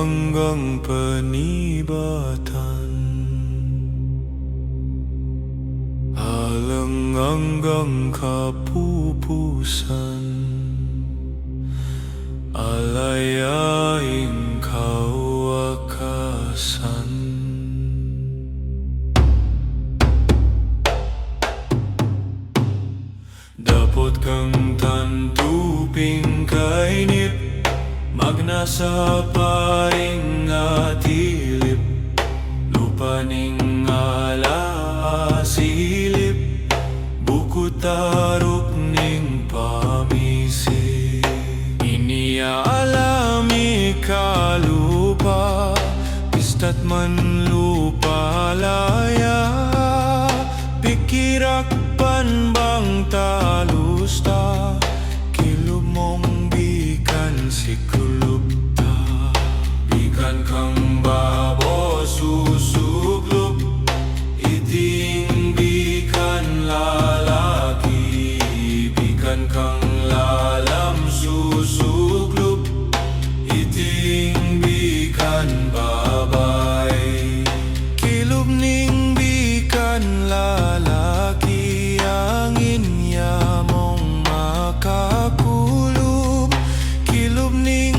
hanggang panibatan, alang hanggang kapupusan, alayaing kawakasan. Dapot kang tantuping kainip, magnasa paring atilip, lupa ning alaasilip, bukod tarok ning pamisip. Iniaalami kalupa, pista't man lupa laya, pikirak panbang talusta, kilub mong bikan si kulupta. Bikan kang babo susuglup, iting bikan lalaki. Bikan kang lalam susuglup, iting bikan babay. Kilub ning bikan lalaki, angin niya mong makakulub. Kilub ni